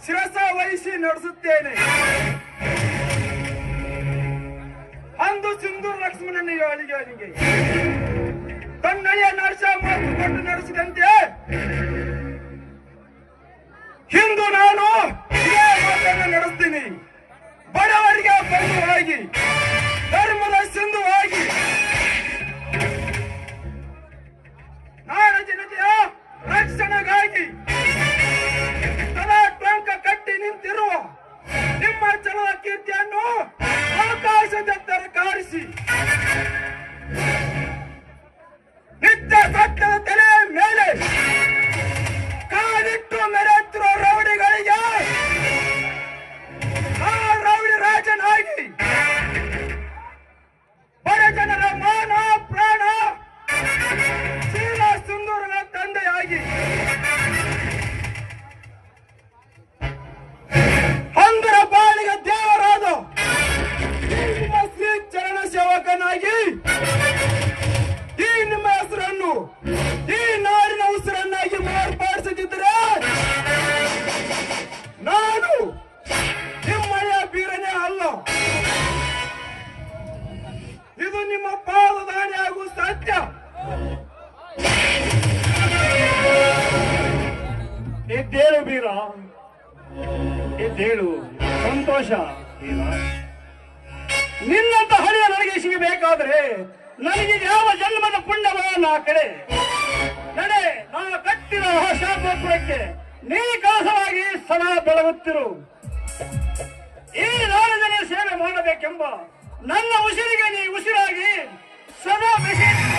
ಶಿರಸ ವಹಿಸಿ ನಡೆಸುತ್ತೇನೆ. ಅಂದು ಸಿಂಧೂರ ಲಕ್ಷ್ಮಣನ ಅಳಿಗೆ ತನ್ನಯ್ಯ ನರಸ ಮಾತು ಕೊಟ್ಟು ನಡೆಸಿದಂತೆ ಇಂದು ನಾನು ಇದೇ ಮಾತನ್ನು ನಡೆಸ್ತೀನಿ. ಬಡವರಿಗೆ ಬಂಧುವಾಗಿ, ಧರ್ಮದ ಸಿಂಧುವಾಗಿ, ನಾಡ ಜನತೆಯ ರಕ್ಷಣೆಗಾಗಿ ತಲಾ ಟೊಂಕ ಕಟ್ಟಿ ನಿಂತಿರುವ ನಿಮ್ಮ ಚಲದ ಕೀರ್ತಿಯನ್ನು ಆಕಾಶದೆತ್ತರ ಕಾರಿಸಿ ನಿತ್ಯ ಸತ್ಯದ ತಲೆ ಮೇಲೆ ಕಾಲಿಟ್ಟು ಮೆರೆಯುತ್ತಿರುವ ರೌಡಿಗಳಿಗೆ ಆ ರೌಡಿ ರಾಜನಾಗಿ ಬಡ ಜನರ ಮಾನ ಪ್ರಾಣ ಶೀಲ ಸುಂದರನ ತಂದೆಯಾಗಿ ಅಂದರ ಬಾಳಿಗೆ ದೇವರಾದ ನಿಮ್ಮ ಶ್ರೀ ಚರಣ ಸೇವಕನಾಗಿ ಈ ನಿಮ್ಮ ಹೆಸರನ್ನು ಈ ನಾಡಿನ ಉಸಿರನ್ನಾಗಿ ಮಾರ್ಪಡಿಸುತ್ತಿದ್ದರೆ ನಾನು ನಿಮ್ಮಳೆಯ ಬೀರನೇ ಅಲ್ಲ. ಇದು ನಿಮ್ಮ ಪಾದದಾಣೆ ಹಾಗೂ ಸತ್ಯ. ಇದ್ದೇಳು ಬೀರ, ಇದ್ದೇಳು. ಸಂತೋಷ ಬೀರ. ನಿನ್ನಂತ ಹಳೆಯ ನನಗೆ ಸಿಗಬೇಕಾದ್ರೆ ನನಗೆ ಯಾವ ಜನ್ಮದ ಪುಣ್ಯವ ನಾ ಕಡೆ ನಡೆ. ನಾ ಕಟ್ಟಿರೋ ಶಾಪುರಕ್ಕೆ ನೀ ಕಳಸವಾಗಿ ಸದಾ ಬೆಳಗುತ್ತಿರು. ಈ ನಾಡಿನ ಸೇವೆ ಮಾಡಬೇಕೆಂಬ ನನ್ನ ಉಸಿರಿಗೆ ನೀ ಉಸಿರಾಗಿ